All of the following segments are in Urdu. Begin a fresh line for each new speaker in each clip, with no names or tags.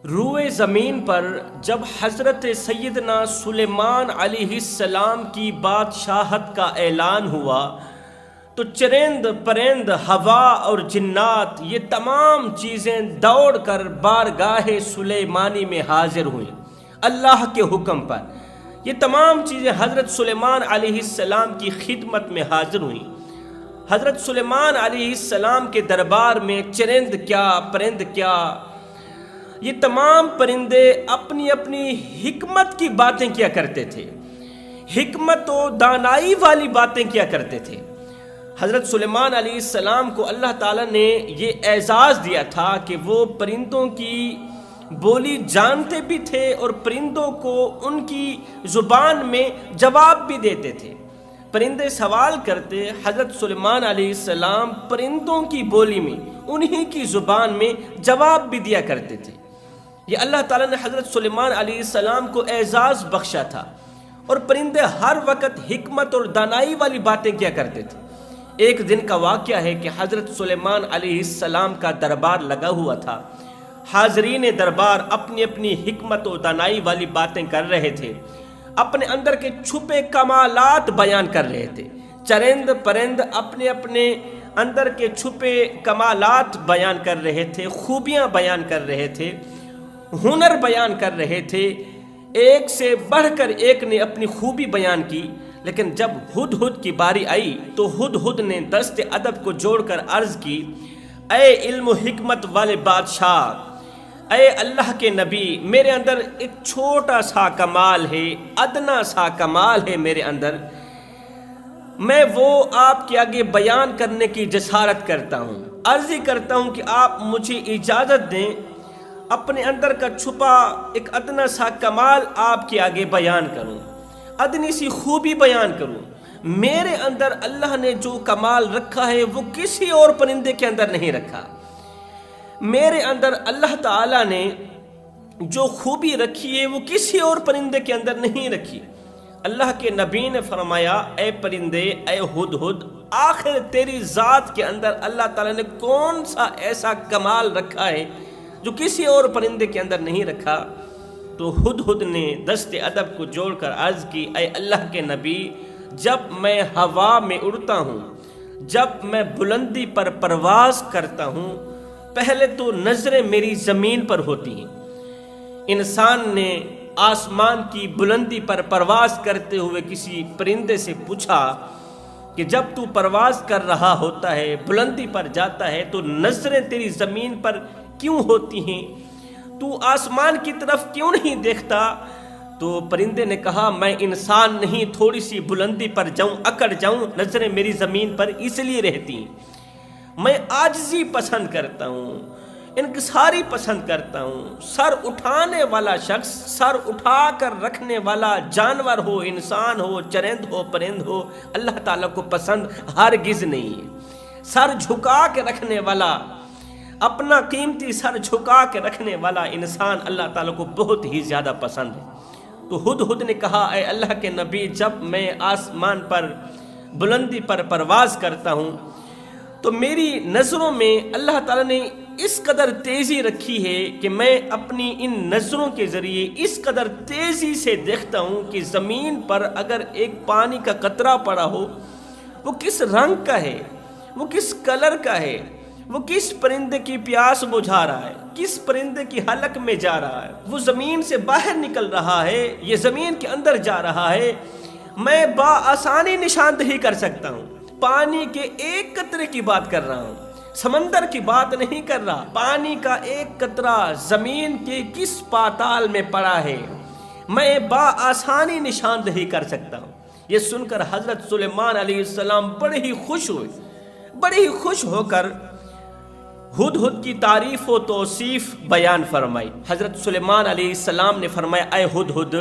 روئے زمین پر جب حضرت سیدنا سلیمان علیہ السلام کی بادشاہت کا اعلان ہوا تو چرند پرند ہوا اور جنات یہ تمام چیزیں دوڑ کر بارگاہ سلیمانی میں حاضر ہوئیں اللہ کے حکم پر۔ یہ تمام چیزیں حضرت سلیمان علیہ السلام کی خدمت میں حاضر ہوئیں۔ حضرت سلیمان علیہ السلام کے دربار میں چرند کیا پرند کیا، یہ تمام پرندے اپنی اپنی حکمت کی باتیں کیا کرتے تھے، حکمت و دانائی والی باتیں کیا کرتے تھے۔ حضرت سلیمان علیہ السلام کو اللہ تعالیٰ نے یہ اعزاز دیا تھا کہ وہ پرندوں کی بولی جانتے بھی تھے اور پرندوں کو ان کی زبان میں جواب بھی دیتے تھے۔ پرندے سوال کرتے، حضرت سلیمان علیہ السلام پرندوں کی بولی میں انہی کی زبان میں جواب بھی دیا کرتے تھے۔ یہ اللہ تعالیٰ نے حضرت سلیمان علیہ السلام کو اعزاز بخشا تھا، اور پرندے ہر وقت حکمت اور دانائی والی باتیں کیا کرتے تھے۔ ایک دن کا واقعہ ہے کہ حضرت سلیمان علیہ السلام کا دربار لگا ہوا تھا، حاضرین دربار اپنی اپنی حکمت و دانائی والی باتیں کر رہے تھے، اپنے اندر کے چھپے کمالات بیان کر رہے تھے۔ چرند پرند اپنے اپنے اندر کے چھپے کمالات بیان کر رہے تھے، خوبیاں بیان کر رہے تھے، ہنر بیان کر رہے تھے۔ ایک سے بڑھ کر ایک نے اپنی خوبی بیان کی، لیکن جب ہدہد کی باری آئی تو ہدہد نے دست ادب کو جوڑ کر عرض کی، اے علم و حکمت والے بادشاہ، اے اللہ کے نبی، میرے اندر ایک چھوٹا سا کمال ہے، ادنا سا کمال ہے میرے اندر، میں وہ آپ کے آگے بیان کرنے کی جسارت کرتا ہوں۔ عرض ہی کرتا ہوں کہ آپ مجھے اجازت دیں اپنے اندر کا چھپا ایک ادنا سا کمال آپ کے آگے بیان کروں، ادنی سی خوبی بیان کروں۔ میرے اندر اللہ نے جو کمال رکھا ہے وہ کسی اور پرندے کے اندر نہیں رکھا۔ میرے اندر اللہ تعالیٰ نے جو خوبی رکھی ہے وہ کسی اور پرندے کے اندر نہیں رکھی۔ اللہ کے نبی نے فرمایا، اے پرندے، اے ہدہد، آخر تیری ذات کے اندر اللہ تعالیٰ نے کون سا ایسا کمال رکھا ہے جو کسی اور پرندے کے اندر نہیں رکھا؟ تو ہدہد نے دست ادب کو جوڑ کر عرض کی، اے اللہ کے نبی، جب میں ہوا میں اڑتا ہوں، جب میں بلندی پر پرواز کرتا ہوں، پہلے تو نظریں میری زمین پر ہوتی ہیں۔ انسان نے آسمان کی بلندی پر پرواز کرتے ہوئے کسی پرندے سے پوچھا کہ جب تو پرواز کر رہا ہوتا ہے، بلندی پر جاتا ہے، تو نظریں تیری زمین پر کیوں ہوتی ہیں؟ تو آسمان کی طرف کیوں نہیں دیکھتا؟ تو پرندے نے کہا، میں انسان نہیں، تھوڑی سی بلندی پر جاؤں، اکڑ جاؤں، نظریں میری زمین پر اس لیے رہتی ہیں۔ میں عاجزی پسند کرتا ہوں، انکساری پسند کرتا ہوں۔ سر اٹھانے والا شخص، سر اٹھا کر رکھنے والا جانور ہو، انسان ہو، چرند ہو، پرند ہو، اللہ تعالیٰ کو پسند ہرگز نہیں ہے۔ سر جھکا کے رکھنے والا، اپنا قیمتی سر جھکا کے رکھنے والا انسان اللہ تعالیٰ کو بہت ہی زیادہ پسند ہے۔ تو ہدہد نے کہا، اے اللہ کے نبی، جب میں آسمان پر بلندی پر پرواز کرتا ہوں تو میری نظروں میں اللہ تعالیٰ نے اس قدر تیزی رکھی ہے کہ میں اپنی ان نظروں کے ذریعے اس قدر تیزی سے دیکھتا ہوں کہ زمین پر اگر ایک پانی کا قطرہ پڑا ہو، وہ کس رنگ کا ہے، وہ کس کلر کا ہے، وہ کس پرندے کی پیاس بجھا رہا ہے، کس پرندے کی حلق میں جا رہا ہے، وہ زمین سے باہر نکل رہا ہے، یہ زمین کے اندر جا رہا ہے، میں بآسانی نشاندہی کر سکتا ہوں۔ پانی کے ایک قطرے کی بات کر رہا ہوں، سمندر کی بات نہیں کر رہا۔ پانی کا ایک قطرہ زمین کے کس پاتال میں پڑا ہے، میں بآسانی نشاندہی کر سکتا ہوں۔ یہ سن کر حضرت سلیمان علیہ السلام بڑے ہی خوش ہوئے، بڑے ہی خوش ہو کر ہدہد کی تعریف و توصیف بیان فرمائی۔ حضرت سلیمان علیہ السلام نے فرمایا، اے ہدہد،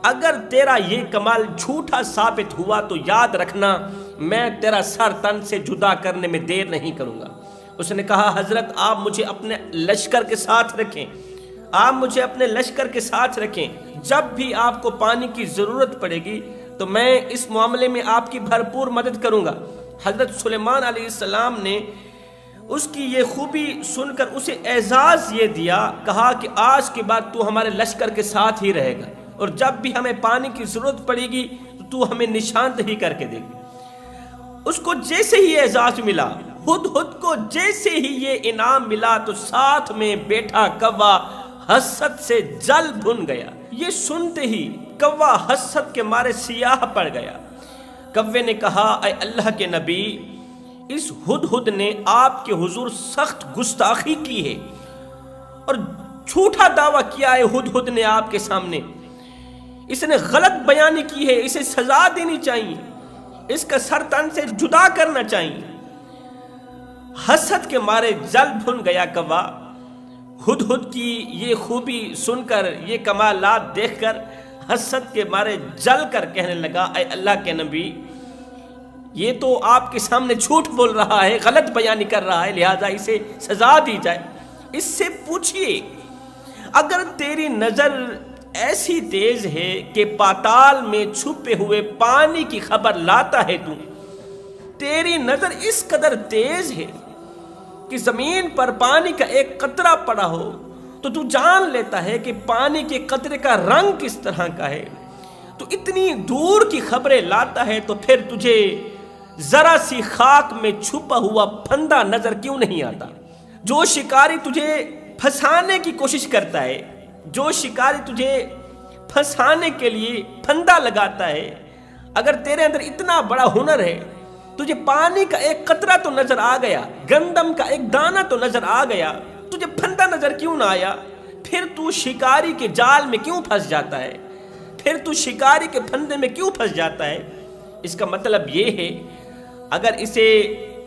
اگر تیرا یہ کمال جھوٹا ثابت ہوا تو یاد رکھنا میں تیرا سر تن سے جدا کرنے میں دیر نہیں کروں گا۔ اس نے کہا، حضرت آپ مجھے اپنے لشکر کے ساتھ رکھیں، آپ مجھے اپنے لشکر کے ساتھ رکھیں، جب بھی آپ کو پانی کی ضرورت پڑے گی تو میں اس معاملے میں آپ کی بھرپور مدد کروں گا۔ حضرت سلیمان علیہ السلام نے اس کی یہ خوبی سن کر اسے اعزاز یہ دیا، کہا کہ آج کے بعد تو ہمارے لشکر کے ساتھ ہی رہے گا، اور جب بھی ہمیں پانی کی ضرورت پڑے گی تو ہمیں نشاندہی کر کے دے گی۔ اس کو جیسے ہی اعزاز ملا، ہدہد کو جیسے ہی یہ انعام ملا، تو ساتھ میں بیٹھا کوا حسد سے جل بھن گیا۔ یہ سنتے ہی کوا حسد کے مارے سیاہ پڑ گیا۔ کوے نے کہا، اے اللہ کے نبی، اس ہدہد نے آپ کے حضور سخت گستاخی کی ہے اور جھوٹا دعویٰ کیا ہے ہدہد نے آپ کے سامنے، اس نے غلط بیانی کی ہے، اسے سزا دینی چاہیے، اس کا سر تن سے جدا کرنا چاہیے۔ حسد کے مارے جل بھن گیا کوا۔ ہدہد کی یہ خوبی سن کر، یہ کمالات دیکھ کر حسد کے مارے جل کر کہنے لگا، اے اللہ کے نبی، یہ تو آپ کے سامنے جھوٹ بول رہا ہے، غلط بیانی کر رہا ہے، لہذا اسے سزا دی جائے۔ اس سے پوچھئے، اگر تیری نظر ایسی تیز ہے کہ پاتال میں چھپے ہوئے پانی کی خبر لاتا ہے، تیری نظر اس قدر تیز ہے کہ زمین پر پانی کا ایک قطرہ پڑا ہو تو تو جان لیتا ہے کہ پانی کے قطرے کا رنگ کس طرح کا ہے، تو اتنی دور کی خبریں لاتا ہے، تو پھر تجھے ذرا سی خاک میں چھپا ہوا پھندا نظر کیوں نہیں آتا؟ جو شکاری تجھے پھنسانے کی کوشش کرتا ہے، جو شکاری تجھے پھنسانے کے لیے پھندا لگاتا ہے، اگر تیرے اندر اتنا بڑا ہنر ہے، تجھے پانی کا ایک قطرہ تو نظر آ گیا، گندم کا ایک دانہ تو نظر آ گیا، تجھے پھندا نظر کیوں نہ آیا؟ پھر تو شکاری کے جال میں کیوں پھنس جاتا ہے؟ پھر تو شکاری کے پھندے میں کیوں پھنس جاتا ہے؟ اس کا مطلب یہ ہے، اگر اسے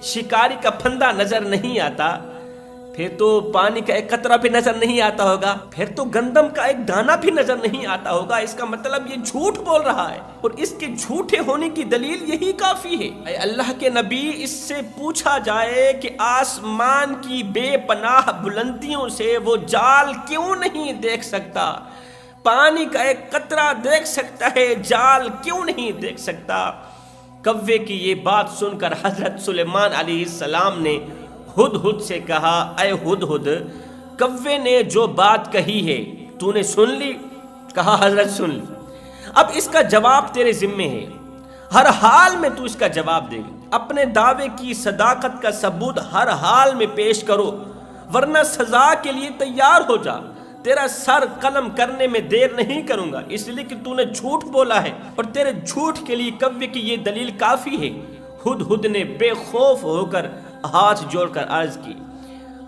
شکاری کا پھندا نظر نہیں آتا، پھر تو پانی کا ایک قطرہ بھی نظر نہیں آتا ہوگا، پھر تو گندم کا ایک دانہ بھی نظر نہیں آتا ہوگا۔ اس کا مطلب یہ جھوٹ بول رہا ہے، اور اس کے جھوٹے ہونے کی دلیل یہی کافی ہے۔ اے اللہ کے نبی، اس سے پوچھا جائے کہ آسمان کی بے پناہ بلندیوں سے وہ جال کیوں نہیں دیکھ سکتا؟ پانی کا ایک قطرہ دیکھ سکتا ہے، جال کیوں نہیں دیکھ سکتا؟ کوے کی یہ بات سن کر حضرت سلیمان علیہ السلام نے ہدہد سے کہا، اے ہدہد، کوے نے جو بات کہی ہے تو نے سن لی؟ کہا، حضرت سن لی۔ اب اس کا جواب تیرے ذمے ہے، ہر حال میں تو اس کا جواب دے گی۔ اپنے دعوے کی صداقت کا ثبوت ہر حال میں پیش کرو، ورنہ سزا کے لیے تیار ہو جا۔ تیرا سر قلم کرنے میں دیر نہیں کروں گا، اس لیے کہ تو نے جھوٹ بولا ہے، اور تیرے جھوٹ کے لیے کوے کی یہ دلیل کافی ہے۔ ہدہد نے بے خوف ہو کر ہاتھ جوڑ کر عرض کی،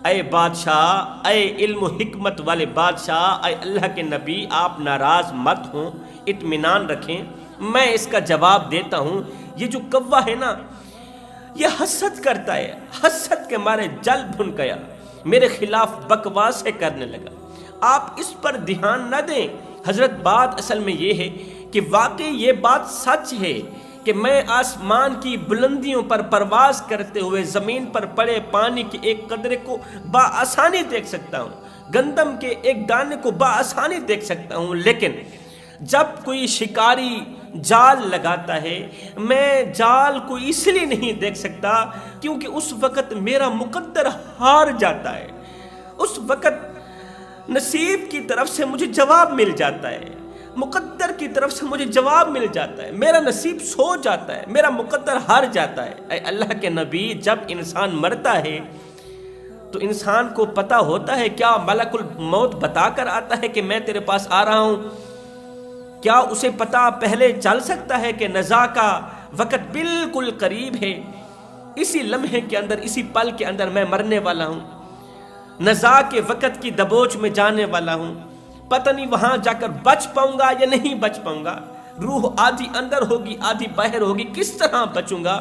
اے بادشاہ، اے علم و حکمت والے بادشاہ، اے اللہ کے نبی، آپ ناراض مت ہوں، اطمینان رکھیں، میں اس کا جواب دیتا ہوں۔ یہ جو کوا ہے نا، یہ حسد کرتا ہے، حسد کے مارے جل بھن گیا، میرے خلاف بکواسیں کرنے لگا۔ آپ اس پر دھیان نہ دیں۔ حضرت بات اصل میں یہ ہے کہ واقعی یہ بات سچ ہے کہ میں آسمان کی بلندیوں پر پرواز کرتے ہوئے زمین پر پڑے پانی کے ایک قطرے کو بآسانی دیکھ سکتا ہوں، گندم کے ایک دانے کو بآسانی دیکھ سکتا ہوں، لیکن جب کوئی شکاری جال لگاتا ہے، میں جال کو اس لیے نہیں دیکھ سکتا کیونکہ اس وقت میرا مقدر ہار جاتا ہے، اس وقت نصیب کی طرف سے مجھے جواب مل جاتا ہے، مقدر کی طرف سے مجھے جواب مل جاتا ہے، میرا نصیب سو جاتا ہے، میرا مقدر ہار جاتا ہے۔ اے اللہ کے نبی، جب انسان مرتا ہے تو انسان کو پتہ ہوتا ہے، کیا ملک الموت بتا کر آتا ہے کہ میں تیرے پاس آ رہا ہوں؟ کیا اسے پتہ پہلے چل سکتا ہے کہ نزا کا وقت بالکل قریب ہے، اسی لمحے کے اندر، اسی پل کے اندر میں مرنے والا ہوں، نزا کے وقت کی دبوچ میں جانے والا ہوں، پتہ نہیں وہاں جا کر بچ پاؤں گا یا نہیں بچ پاؤں گا، روح آدھی اندر ہوگی آدھی باہر ہوگی، کس طرح بچوں گا؟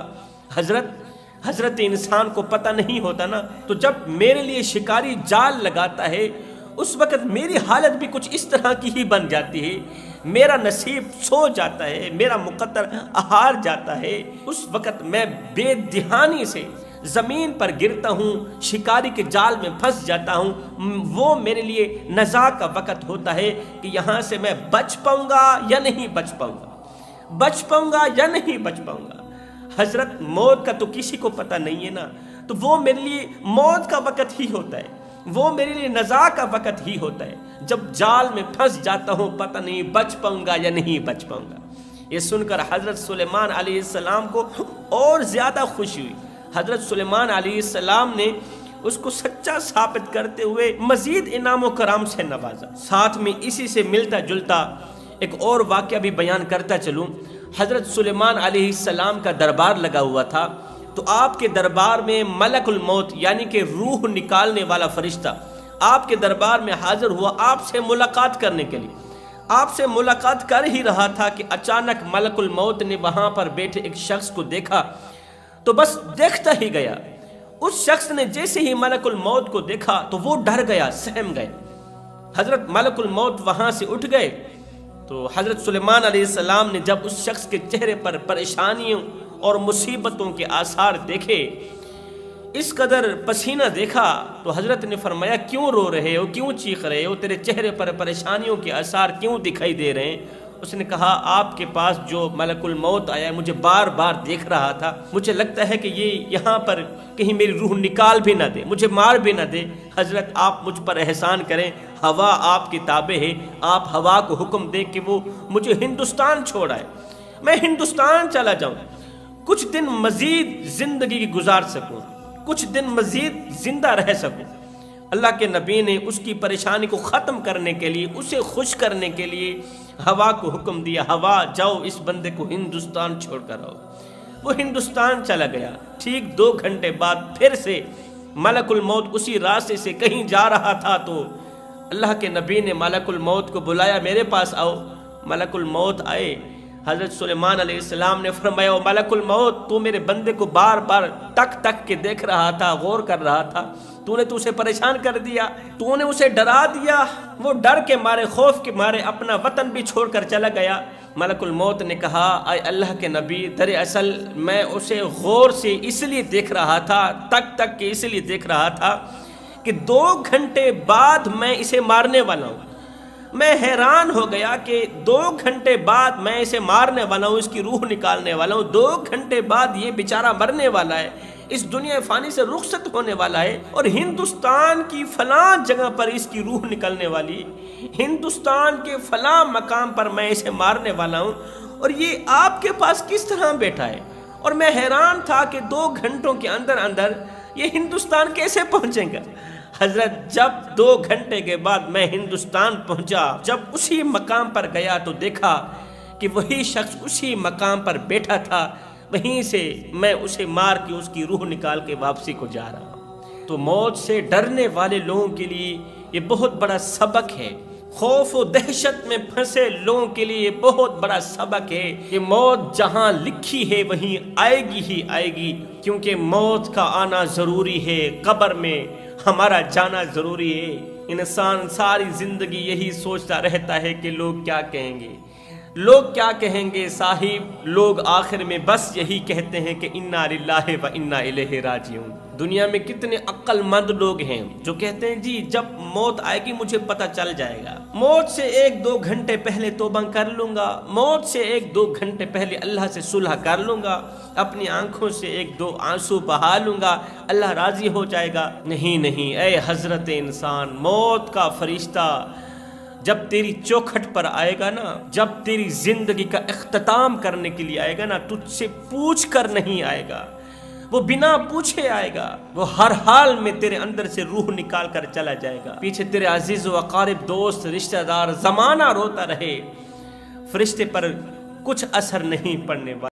حضرت انسان کو پتہ نہیں ہوتا نا، تو جب میرے لیے شکاری جال لگاتا ہے اس وقت میری حالت بھی کچھ اس طرح کی ہی بن جاتی ہے، میرا نصیب سو جاتا ہے، میرا مقدر ہار جاتا ہے، اس وقت میں بے دہانی سے زمین پر گرتا ہوں، شکاری کے جال میں پھنس جاتا ہوں، وہ میرے لیے نزا کا وقت ہوتا ہے کہ یہاں سے میں بچ پاؤں گا یا نہیں بچ پاؤں گا، بچ پاؤں گا یا نہیں بچ پاؤں گا۔ حضرت موت کا تو کسی کو پتہ نہیں ہے نا، تو وہ میرے لیے موت کا وقت ہی ہوتا ہے، وہ میرے لیے نزا کا وقت ہی ہوتا ہے، جب جال میں پھنس جاتا ہوں پتہ نہیں بچ پاؤں گا یا نہیں بچ پاؤں گا۔ یہ سن کر حضرت سلیمان علیہ السلام کو اور زیادہ خوشی ہوئی۔ حضرت سلیمان علیہ السلام نے اس کو سچا ثابت کرتے ہوئے مزید انعام و کرام سے نوازا۔ ساتھ میں اسی سے ملتا جلتا ایک اور واقعہ بھی بیان کرتا چلوں۔ حضرت سلیمان علیہ السلام کا دربار لگا ہوا تھا، تو آپ کے دربار میں ملک الموت یعنی کہ روح نکالنے والا فرشتہ آپ کے دربار میں حاضر ہوا آپ سے ملاقات کرنے کے لیے۔ آپ سے ملاقات کر ہی رہا تھا کہ اچانک ملک الموت نے وہاں پر بیٹھے ایک شخص کو دیکھا، تو بس دیکھتا ہی گیا۔ اس شخص نے جیسے ہی ملک الموت کو دیکھا تو وہ ڈر گیا، سہم گئے۔ حضرت ملک الموت وہاں سے اٹھ گئے، تو حضرت سلیمان علیہ السلام نے جب اس شخص کے چہرے پر پریشانیوں اور مصیبتوں کے آثار دیکھے، اس قدر پسینہ دیکھا، تو حضرت نے فرمایا کیوں رو رہے ہو، کیوں چیخ رہے ہو، تیرے چہرے پر پریشانیوں کے آثار کیوں دکھائی دے رہے ہیں؟ اس نے کہا آپ کے پاس جو ملک الموت آیا مجھے بار بار دیکھ رہا تھا، مجھے لگتا ہے کہ یہ یہاں پر کہیں میری روح نکال بھی نہ دے، مجھے مار بھی نہ دے۔ حضرت آپ مجھ پر احسان کریں، ہوا آپ کی تابع ہے، آپ ہوا کو حکم دے کہ وہ مجھے ہندوستان چھوڑائے، میں ہندوستان چلا جاؤں، کچھ دن مزید زندگی کی گزار سکوں، کچھ دن مزید زندہ رہ سکوں۔ اللہ کے نبی نے اس کی پریشانی کو ختم کرنے کے لیے، اسے خوش کرنے کے لیے ہوا کو حکم دیا، ہوا جاؤ اس بندے کو ہندوستان چھوڑ کر آؤ۔ وہ ہندوستان چلا گیا۔ ٹھیک 2 گھنٹے بعد پھر سے ملک الموت اسی راستے سے کہیں جا رہا تھا، تو اللہ کے نبی نے ملک الموت کو بلایا، میرے پاس آؤ۔ ملک الموت آئے۔ حضرت سلیمان علیہ السلام نے فرمایا او ملک الموت، تو میرے بندے کو بار بار تک تک کے دیکھ رہا تھا، غور کر رہا تھا، تو نے تو اسے پریشان کر دیا، تو نے اسے ڈرا دیا، وہ ڈر کے مارے، خوف کے مارے اپنا وطن بھی چھوڑ کر چلا گیا۔ ملک الموت نے کہا اے اللہ کے نبی، دراصل میں اسے غور سے اس لیے دیکھ رہا تھا، تک تک کے اس لیے دیکھ رہا تھا کہ 2 گھنٹے بعد میں اسے مارنے والا ہوں۔ میں حیران ہو گیا کہ 2 گھنٹے بعد میں اسے مارنے والا ہوں، اس کی روح نکالنے والا ہوں، 2 گھنٹے بعد یہ بیچارہ مرنے والا ہے، اس دنیا فانی سے رخصت ہونے والا ہے، اور ہندوستان کی فلاں جگہ پر اس کی روح نکلنے والی، ہندوستان کے فلاں مقام پر میں اسے مارنے والا ہوں، اور یہ آپ کے پاس کس طرح بیٹھا ہے؟ اور میں حیران تھا کہ 2 گھنٹوں کے اندر اندر یہ ہندوستان کیسے پہنچیں گا؟ حضرت جب 2 گھنٹے کے بعد میں ہندوستان پہنچا، جب اسی مقام پر گیا تو دیکھا کہ وہی شخص اسی مقام پر بیٹھا تھا، وہیں سے میں اسے مار کے اس کی روح نکال کے واپسی کو جا رہا ہوں۔ تو موت سے ڈرنے والے لوگوں کے لیے یہ بہت بڑا سبق ہے، خوف و دہشت میں پھنسے لوگوں کے لیے یہ بہت بڑا سبق ہے کہ موت جہاں لکھی ہے وہیں آئے گی ہی آئے گی، کیونکہ موت کا آنا ضروری ہے، قبر میں ہمارا جانا ضروری ہے۔ انسان ساری زندگی یہی سوچتا رہتا ہے کہ لوگ کیا کہیں گے، لوگ کیا کہیں گے صاحب، لوگ آخر میں بس یہی کہتے ہیں کہ انا للہ و انا الیہ راجعون۔ دنیا میں کتنے عقل مند لوگ ہیں جو کہتے ہیں جی جب موت آئے گی مجھے پتہ چل جائے گا، موت سے 1-2 گھنٹے پہلے توبہ کر لوں گا، موت سے 1-2 گھنٹے پہلے اللہ سے صلح کر لوں گا، اپنی آنکھوں سے 1-2 آنسو بہا لوں گا، اللہ راضی ہو جائے گا۔ نہیں، اے حضرت انسان، موت کا فرشتہ جب تیری چوکھٹ پر آئے گا نا، جب تیری زندگی کا اختتام کرنے کے لیے آئے گا نا، تجھ سے پوچھ کر نہیں آئے گا، وہ بنا پوچھے آئے گا، وہ ہر حال میں تیرے اندر سے روح نکال کر چلا جائے گا۔ پیچھے تیرے عزیز و اقارب، دوست، رشتہ دار، زمانہ روتا رہے، فرشتے پر کچھ اثر نہیں پڑنے والا۔